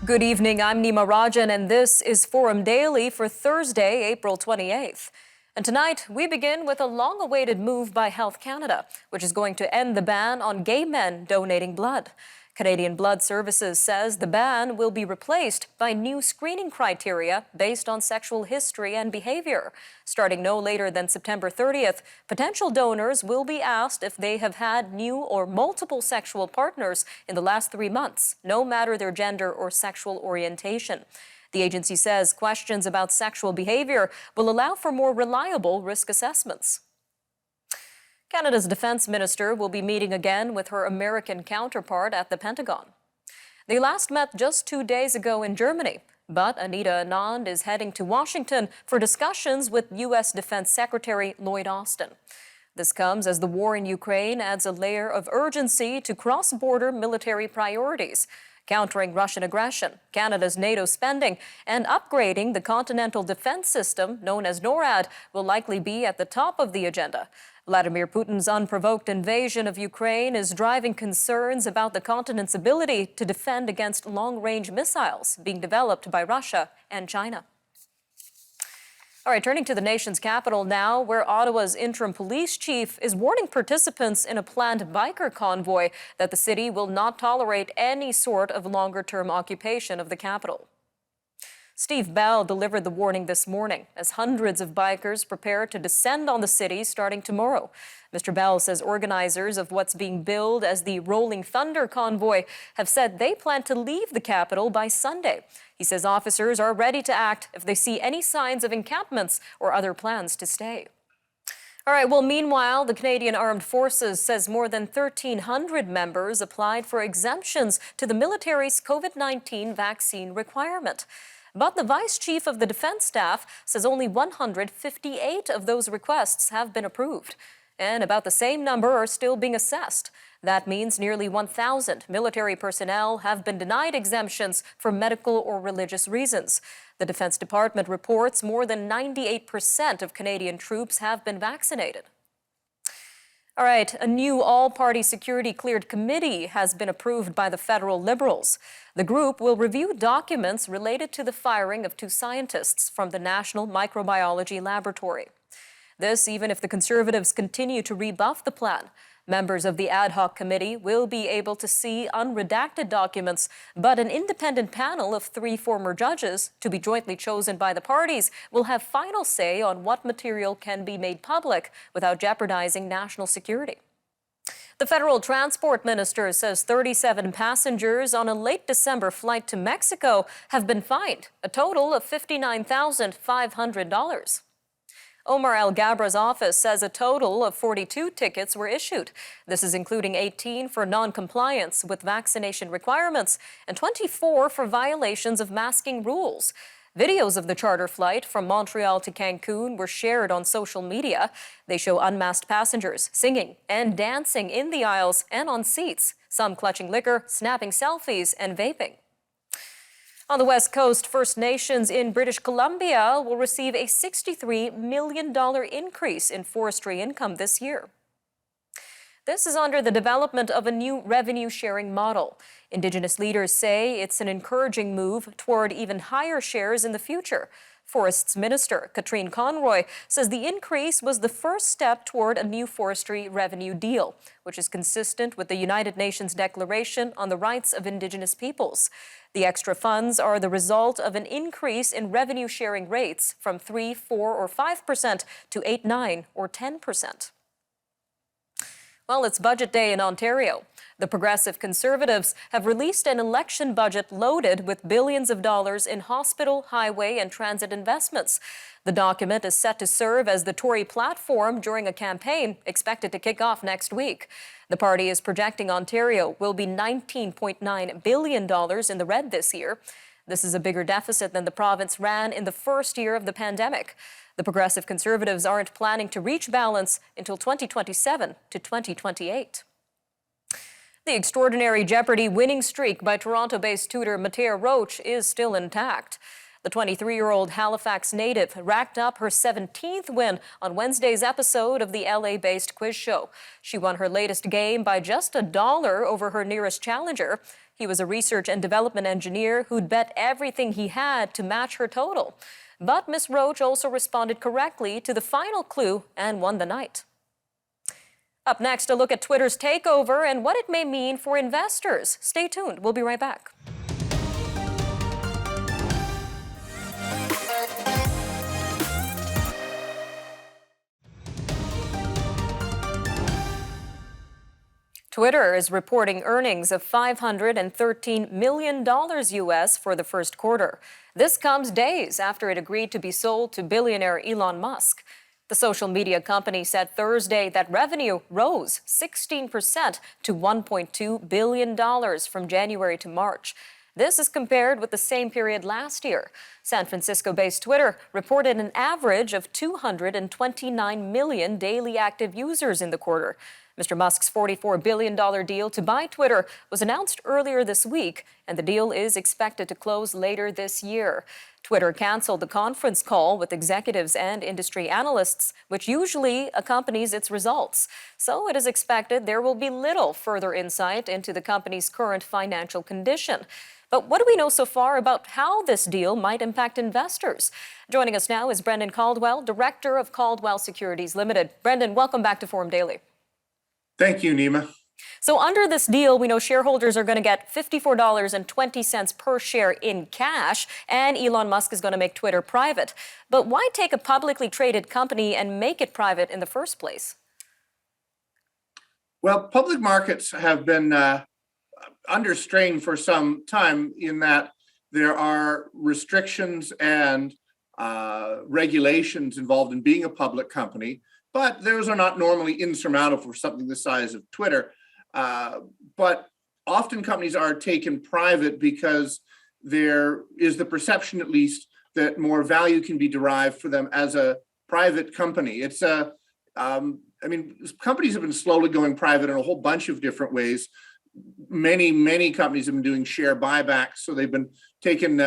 Good evening, I'm Nima Rajan, and this is Forum Daily for Thursday, April 28th. And tonight, we begin with a long-awaited move by Health Canada, which is going to end the ban on gay men donating blood. Canadian Blood Services says the ban will be replaced by new screening criteria based on sexual history and behavior. Starting no later than September 30th, potential donors will be asked if they have had new or multiple sexual partners in the last 3 months, no matter their gender or sexual orientation. The agency says questions about sexual behavior will allow for more reliable risk assessments. Canada's defense minister will be meeting again with her American counterpart at the Pentagon. They last met just 2 days ago in Germany, but Anita Anand is heading to Washington for discussions with U.S. Defense Secretary Lloyd Austin. This comes as the war in Ukraine adds a layer of urgency to cross-border military priorities. Countering Russian aggression, Canada's NATO spending, and upgrading the continental defense system known as NORAD will likely be at the top of the agenda. Vladimir Putin's unprovoked invasion of Ukraine is driving concerns about the continent's ability to defend against long-range missiles being developed by Russia and China. All right, turning to the nation's capital now, where Ottawa's interim police chief is warning participants in a planned biker convoy that the city will not tolerate any sort of longer-term occupation of the capital. Steve Bell delivered the warning this morning as hundreds of bikers prepare to descend on the city starting tomorrow. Mr. Bell says organizers of what's being billed as the Rolling Thunder convoy have said they plan to leave the capital by Sunday. He says officers are ready to act if they see any signs of encampments or other plans to stay. All right, well, meanwhile, the Canadian Armed Forces says more than 1,300 members applied for exemptions to the military's COVID-19 vaccine requirement. But the vice chief of the defense staff says only 158 of those requests have been approved, and about the same number are still being assessed. That means nearly 1,000 military personnel have been denied exemptions for medical or religious reasons. The Defense Department reports more than 98% of Canadian troops have been vaccinated. All right, a new all-party security-cleared committee has been approved by the federal Liberals. The group will review documents related to the firing of 2 scientists from the National Microbiology Laboratory. This even if the Conservatives continue to rebuff the plan. Members of the ad hoc committee will be able to see unredacted documents, but an independent panel of 3 former judges, to be jointly chosen by the parties, will have final say on what material can be made public without jeopardizing national security. The federal transport minister says 37 passengers on a late December flight to Mexico have been fined, a total of $59,500. Omar Al-Gabra's office says a total of 42 tickets were issued. This is including 18 for non-compliance with vaccination requirements and 24 for violations of masking rules. Videos of the charter flight from Montreal to Cancun were shared on social media. They show unmasked passengers singing and dancing in the aisles and on seats, some clutching liquor, snapping selfies, and vaping. On the West Coast, First Nations in British Columbia will receive a $63 million increase in forestry income this year. This is under the development of a new revenue-sharing model. Indigenous leaders say it's an encouraging move toward even higher shares in the future. Forests Minister Katrine Conroy says the increase was the first step toward a new forestry revenue deal, which is consistent with the United Nations Declaration on the Rights of Indigenous Peoples. The extra funds are the result of an increase in revenue-sharing rates from 3%, 4%, or 5% to 8%, 9%, or 10%. Well, it's budget day in Ontario. The Progressive Conservatives have released an election budget loaded with billions of dollars in hospital, highway, and transit investments. The document is set to serve as the Tory platform during a campaign expected to kick off next week. The party is projecting Ontario will be $19.9 billion in the red this year. This is a bigger deficit than the province ran in the first year of the pandemic. The Progressive Conservatives aren't planning to reach balance until 2027 to 2028. The extraordinary Jeopardy winning streak by Toronto-based tutor Matea Roach is still intact. The 23-year-old Halifax native racked up her 17th win on Wednesday's episode of the LA-based quiz show. She won her latest game by just $1 over her nearest challenger. He was a research and development engineer who'd bet everything he had to match her total. But Ms. Roach also responded correctly to the final clue and won the night. Up next, a look at Twitter's takeover and what it may mean for investors. Stay tuned. We'll be right back. Twitter is reporting earnings of $513 million US for the first quarter. This comes days after it agreed to be sold to billionaire Elon Musk. The social media company said Thursday that revenue rose 16% to $1.2 billion from January to March. This is compared with the same period last year. San Francisco-based Twitter reported an average of 229 million daily active users in the quarter. Mr. Musk's $44 billion deal to buy Twitter was announced earlier this week, and the deal is expected to close later this year. Twitter canceled the conference call with executives and industry analysts, which usually accompanies its results. So it is expected there will be little further insight into the company's current financial condition. But what do we know so far about how this deal might impact investors? Joining us now is Brendan Caldwell, Director of Caldwell Securities Limited. Brendan, welcome back to Forum Daily. Thank you, Nima. So under this deal, we know shareholders are going to get $54.20 per share in cash, and Elon Musk is going to make Twitter private. But why take a publicly traded company and make it private in the first place? Well, public markets have been under strain for some time in that there are restrictions and regulations involved in being a public company, but those are not normally insurmountable for something the size of Twitter. But often companies are taken private because there is the perception, at least, that more value can be derived for them as a private company. Companies have been slowly going private in a whole bunch of different ways. Many companies have been doing share buybacks, so they've been taken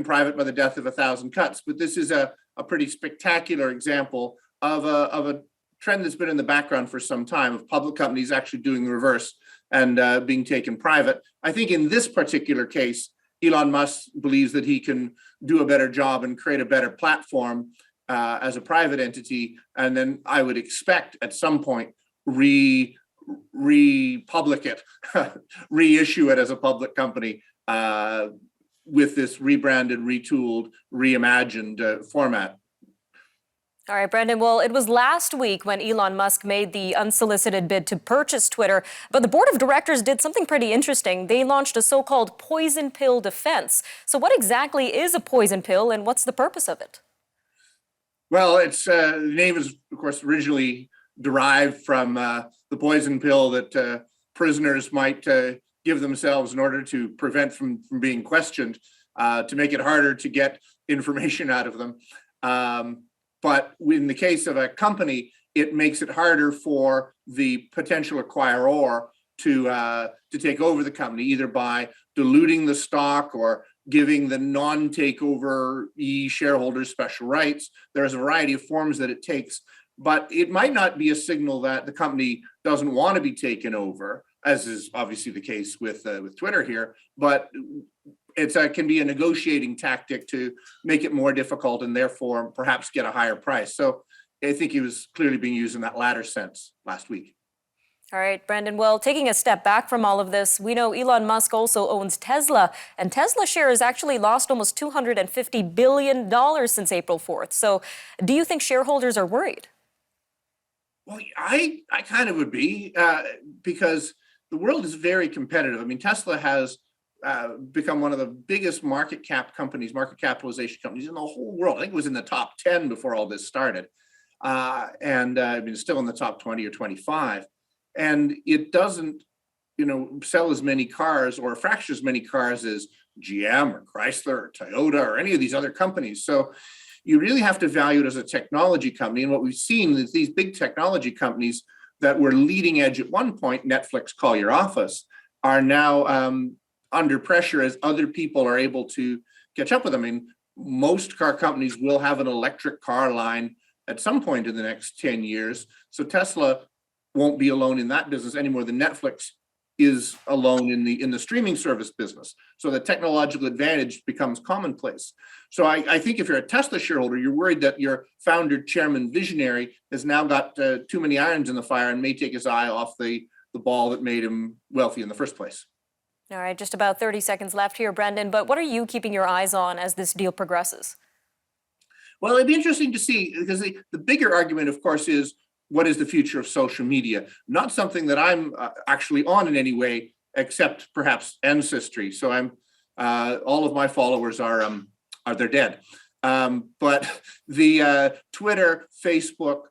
private by the death of 1,000 cuts. But this is a pretty spectacular example of a trend that's been in the background for some time, of public companies actually doing the reverse and being taken private. I think in this particular case, Elon Musk believes that he can do a better job and create a better platform as a private entity, and then I would expect at some point republic it, reissue it as a public company with this rebranded, retooled, reimagined format. All right, Brendan. Well, it was last week when Elon Musk made the unsolicited bid to purchase Twitter, but the board of directors did something pretty interesting. They launched a so-called poison pill defense. So what exactly is a poison pill, and what's the purpose of it? Well, it's the name is, of course, originally derived from the poison pill that prisoners might give themselves in order to prevent from being questioned, to make it harder to get information out of them. But in the case of a company, it makes it harder for the potential acquirer to take over the company, either by diluting the stock or giving the non-takeover shareholders special rights. There's a variety of forms that it takes, but it might not be a signal that the company doesn't want to be taken over, as is obviously the case with Twitter here, but it can be a negotiating tactic to make it more difficult and therefore perhaps get a higher price. So I think he was clearly being used in that latter sense last week. All right, Brendan. Well, taking a step back from all of this, we know Elon Musk also owns Tesla, and Tesla shares actually lost almost $250 billion since April 4th. So do you think shareholders are worried? Well, I kind of would be, because the world is very competitive. I mean, Tesla has become one of the biggest market capitalization companies in the whole world. I think it was in the top 10 before all this started, and still in the top 20 or 25. And it doesn't, sell as many cars or a fraction as many cars as GM or Chrysler or Toyota or any of these other companies. So you really have to value it as a technology company. And what we've seen is these big technology companies that were leading edge at one point, Netflix, Call Your Office, are now under pressure as other people are able to catch up with them. I mean, most car companies will have an electric car line at some point in the next 10 years. So Tesla won't be alone in that business any more than Netflix is alone in the streaming service business. So the technological advantage becomes commonplace. So I think if you're a Tesla shareholder, you're worried that your founder, chairman, visionary has now got too many irons in the fire and may take his eye off the ball that made him wealthy in the first place. All right, just about 30 seconds left here, Brendan, but what are you keeping your eyes on as this deal progresses? Well, it'd be interesting to see, because the bigger argument, of course, is what is the future of social media? Not something that I'm actually on in any way, except perhaps ancestry. So I'm all of my followers are they're dead. But the Twitter, Facebook,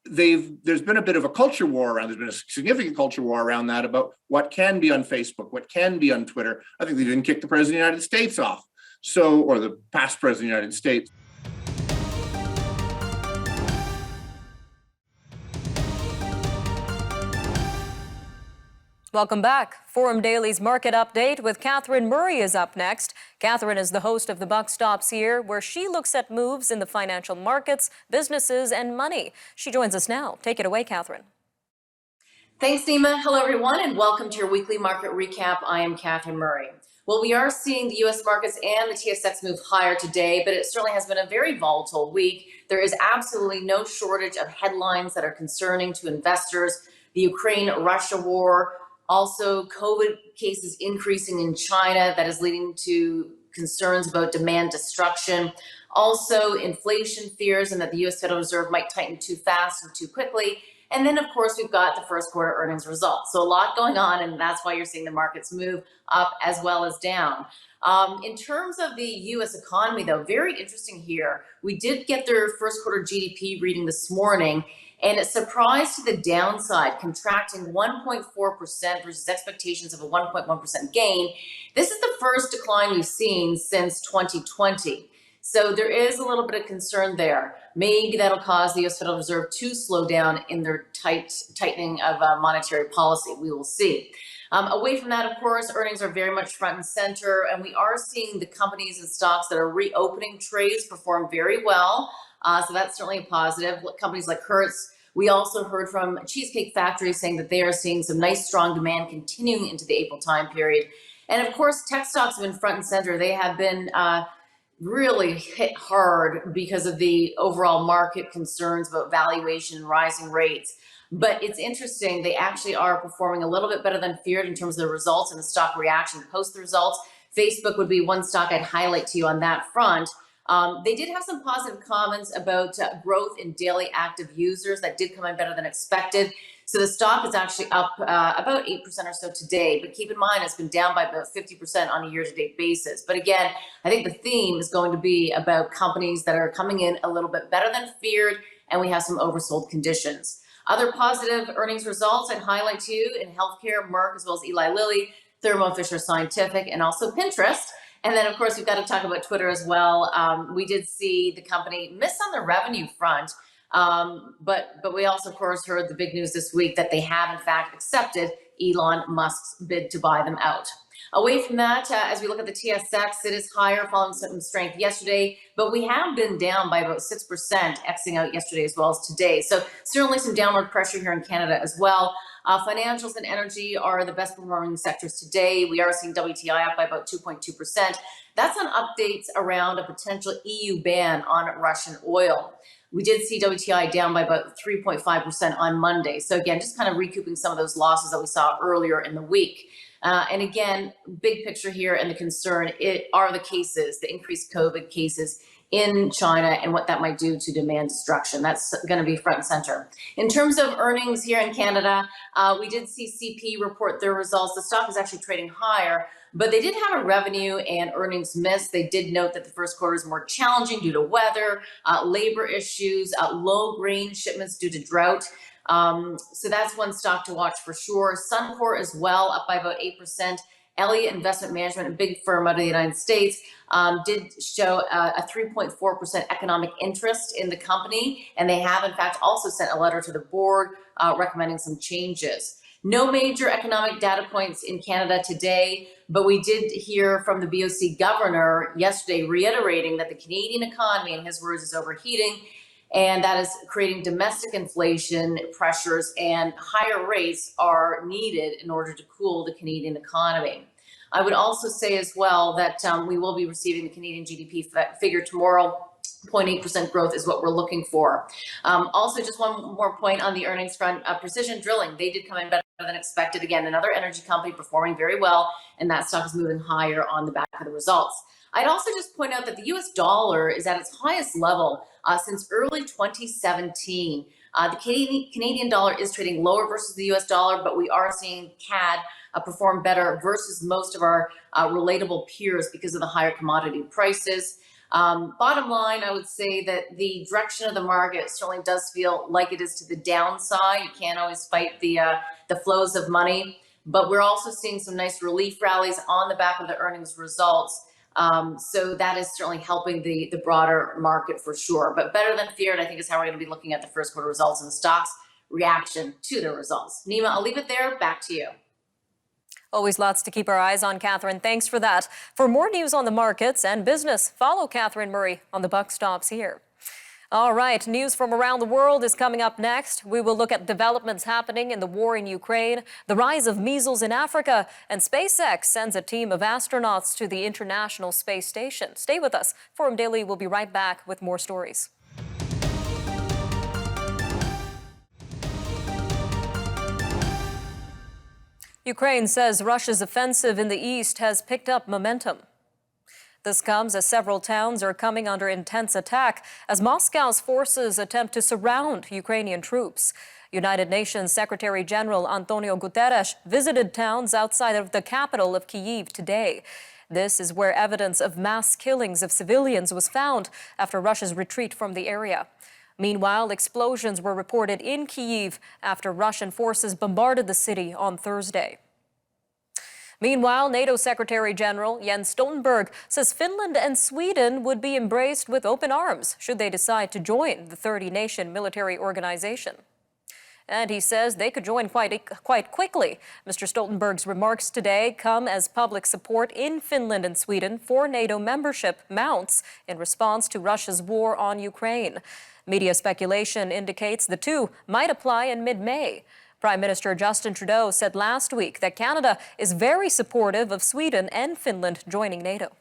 there's been a bit of a culture war around. There's been a significant culture war around that about what can be on Facebook, what can be on Twitter. I think they've even kicked the president of the United States off. So, or the past president of the United States. Welcome back. Forum Daily's Market Update with Catherine Murray is up next. Catherine is the host of The Buck Stops Here, where she looks at moves in the financial markets, businesses, and money. She joins us now. Take it away, Catherine. Thanks, Nima. Hello, everyone, and welcome to your weekly market recap. I am Catherine Murray. Well, we are seeing the U.S. markets and the TSX move higher today, but it certainly has been a very volatile week. There is absolutely no shortage of headlines that are concerning to investors. The Ukraine-Russia war, also COVID cases increasing in China, that is leading to concerns about demand destruction. Also, inflation fears and that the U.S. Federal Reserve might tighten too fast and too quickly. And then, of course, we've got the first quarter earnings results. So a lot going on, and that's why you're seeing the markets move up as well as down. In terms of the U.S. economy, though, very interesting here. We did get their first quarter GDP reading this morning, and it surprised to the downside, contracting 1.4% versus expectations of a 1.1% gain. This is the first decline we've seen since 2020. So there is a little bit of concern there. Maybe that'll cause the U.S. Federal Reserve to slow down in their tightening of monetary policy. We will see. Away from that, of course, earnings are very much front and center, and we are seeing the companies and stocks that are reopening trades perform very well. So that's certainly a positive. Companies like Hertz, we also heard from Cheesecake Factory saying that they are seeing some nice, strong demand continuing into the April time period. And of course, tech stocks have been front and center. They have been really hit hard because of the overall market concerns about valuation and rising rates. But it's interesting, they actually are performing a little bit better than feared in terms of the results and the stock reaction post the results. Facebook would be one stock I'd highlight to you on that front. They did have some positive comments about growth in daily active users that did come in better than expected. So the stock is actually up about 8% or so today, but keep in mind it's been down by about 50% on a year-to-date basis. But again, I think the theme is going to be about companies that are coming in a little bit better than feared, and we have some oversold conditions. Other positive earnings results I'd highlight to you in healthcare, Merck, as well as Eli Lilly, Thermo Fisher Scientific, and also Pinterest. And then, of course, we've got to talk about Twitter as well. We did see the company miss on the revenue front, but we also, of course, heard the big news this week that they have, in fact, accepted Elon Musk's bid to buy them out. Away from that, as we look at the TSX, it is higher following some strength yesterday, but we have been down by about 6%, Xing out yesterday as well as today. So certainly some downward pressure here in Canada as well. Financials and energy are the best performing sectors today. We are seeing WTI up by about 2.2%. That's on updates around a potential EU ban on Russian oil. We did see WTI down by about 3.5% on Monday. So again, just kind of recouping some of those losses that we saw earlier in the week. And again, big picture here and the concern are the cases, the increased COVID cases in China and what that might do to demand destruction. That's going to be front and center. In terms of earnings here in Canada, we did see CP report their results. The stock is actually trading higher, but they did have a revenue and earnings miss. They did note that the first quarter is more challenging due to weather, labor issues, low grain shipments due to drought. So that's one stock to watch for sure. Suncor as well, up by about 8%. Elliott Investment Management, a big firm out of the United States, did show a 3.4% economic interest in the company. And they have, in fact, also sent a letter to the board recommending some changes. No major economic data points in Canada today, but we did hear from the BOC governor yesterday reiterating that the Canadian economy, in his words, is overheating. and that is creating domestic inflation pressures, and higher rates are needed in order to cool the Canadian economy. I would also say as well that we will be receiving the Canadian GDP figure tomorrow. 0.8% growth is what we're looking for. Also, just one more point on the earnings front, Precision Drilling, they did come in better than expected. Again, another energy company performing very well, and that stock is moving higher on the back of the results. I'd also just point out that the US dollar is at its highest level since early 2017. The Canadian dollar is trading lower versus the US dollar, but we are seeing CAD perform better versus most of our relatable peers because of the higher commodity prices. Bottom line, I would say that the direction of the market certainly does feel like it is to the downside. You can't always fight the flows of money, but we're also seeing some nice relief rallies on the back of the earnings results. So that is certainly helping the broader market for sure. But better than feared, I think, is how we're going to be looking at the first quarter results and the stock's reaction to the results. Nima, I'll leave it there. Back to you. Always lots to keep our eyes on, Catherine. Thanks for that. For more news on the markets and business, follow Catherine Murray on The Buck Stops Here. All right, news from around the world is coming up next. We will look at developments happening in the war in Ukraine, the rise of measles in Africa, and SpaceX sends a team of astronauts to the International Space Station. Stay with us. Forum Daily will be right back with more stories. Ukraine says Russia's offensive in the east has picked up momentum. This comes as several towns are coming under intense attack as Moscow's forces attempt to surround Ukrainian troops. United Nations Secretary General Antonio Guterres visited towns outside of the capital of Kyiv today. This is where evidence of mass killings of civilians was found after Russia's retreat from the area. Meanwhile, explosions were reported in Kyiv after Russian forces bombarded the city on Thursday. Meanwhile, NATO Secretary General Jens Stoltenberg says Finland and Sweden would be embraced with open arms should they decide to join the 30-nation military organization. And he says they could join quite quickly. Mr. Stoltenberg's remarks today come as public support in Finland and Sweden for NATO membership mounts in response to Russia's war on Ukraine. Media speculation indicates the two might apply in mid-May. Prime Minister Justin Trudeau said last week that Canada is very supportive of Sweden and Finland joining NATO.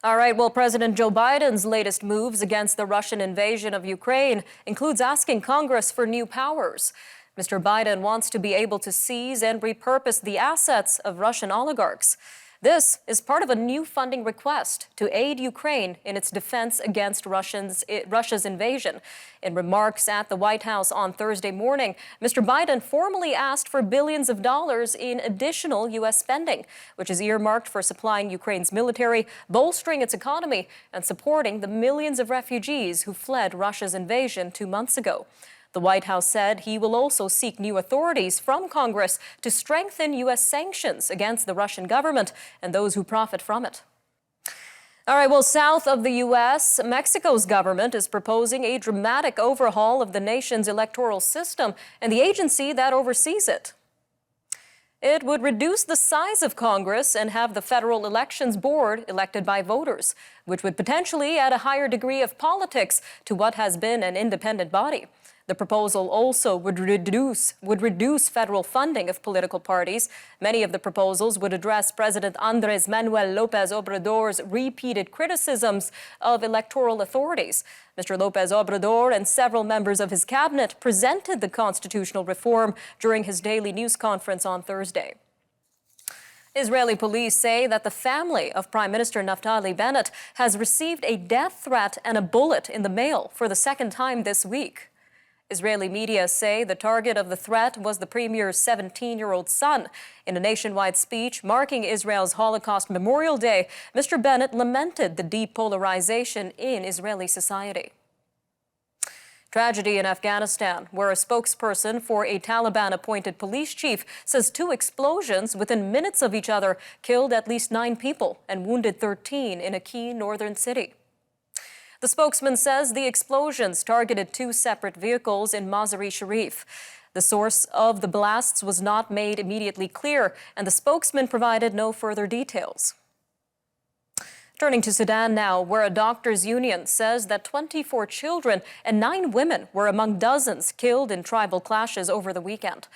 All right, well, President Joe Biden's latest moves against the Russian invasion of Ukraine includes asking Congress for new powers. Mr. Biden wants to be able to seize and repurpose the assets of Russian oligarchs. This is part of a new funding request to aid Ukraine in its defense against Russia's invasion. In remarks at the White House on Thursday morning, Mr. Biden formally asked for billions of dollars in additional U.S. spending, which is earmarked for supplying Ukraine's military, bolstering its economy, and supporting the millions of refugees who fled Russia's invasion 2 months ago. The White House said he will also seek new authorities from Congress to strengthen U.S. sanctions against the Russian government and those who profit from it. All right, well, south of the U.S., Mexico's government is proposing a dramatic overhaul of the nation's electoral system and the agency that oversees it. It would reduce the size of Congress and have the Federal Elections Board elected by voters, which would potentially add a higher degree of politics to what has been an independent body. The proposal also would reduce federal funding of political parties. Many of the proposals would address President Andrés Manuel López Obrador's repeated criticisms of electoral authorities. Mr. López Obrador and several members of his cabinet presented the constitutional reform during his daily news conference on Thursday. Israeli police say that the family of Prime Minister Naftali Bennett has received a death threat and a bullet in the mail for the second time this week. Israeli media say the target of the threat was the premier's 17-year-old son. In a nationwide speech marking Israel's Holocaust Memorial Day, Mr. Bennett lamented the deep polarization in Israeli society. Tragedy in Afghanistan, where a spokesperson for a Taliban-appointed police chief says 2 explosions within minutes of each other killed at least 9 people and wounded 13 in a key northern city. The spokesman says the explosions targeted 2 separate vehicles in Mazar-e-Sharif. The source of the blasts was not made immediately clear, and the spokesman provided no further details. Turning to Sudan now, where a doctors' union says that 24 children and 9 women were among dozens killed in tribal clashes over the weekend.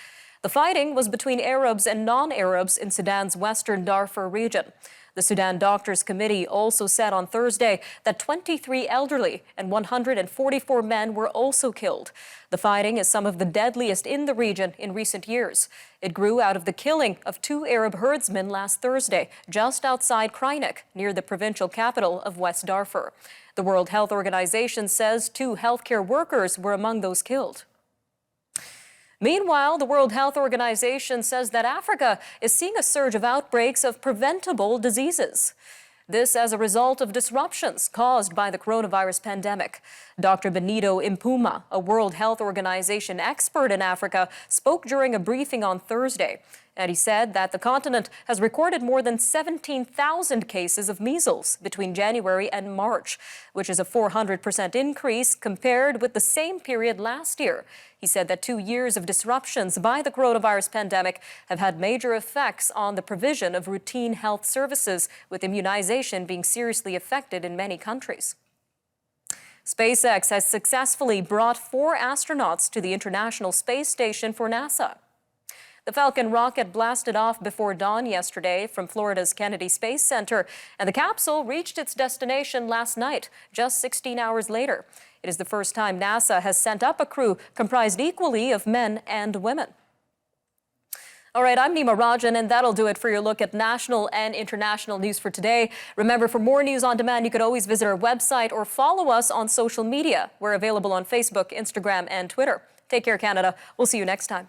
The fighting was between Arabs and non-Arabs in Sudan's western Darfur region. The Sudan Doctors Committee also said on Thursday that 23 elderly and 144 men were also killed. The fighting is some of the deadliest in the region in recent years. It grew out of the killing of 2 Arab herdsmen last Thursday, just outside Krynik, near the provincial capital of West Darfur. The World Health Organization says 2 healthcare workers were among those killed. Meanwhile, the World Health Organization says that Africa is seeing a surge of outbreaks of preventable diseases. This as a result of disruptions caused by the coronavirus pandemic. Dr. Benito Impuma, a World Health Organization expert in Africa, spoke during a briefing on Thursday. And he said that the continent has recorded more than 17,000 cases of measles between January and March, which is a 400% increase compared with the same period last year. He said that 2 years of disruptions by the coronavirus pandemic have had major effects on the provision of routine health services, with immunization being seriously affected in many countries. SpaceX has successfully brought 4 astronauts to the International Space Station for NASA. The Falcon rocket blasted off before dawn yesterday from Florida's Kennedy Space Center, and the capsule reached its destination last night, just 16 hours later. It is the first time NASA has sent up a crew comprised equally of men and women. All right, I'm Nima Rajan, and that'll do it for your look at national and international news for today. Remember, for more news on demand, you could always visit our website or follow us on social media. We're available on Facebook, Instagram, and Twitter. Take care, Canada. We'll see you next time.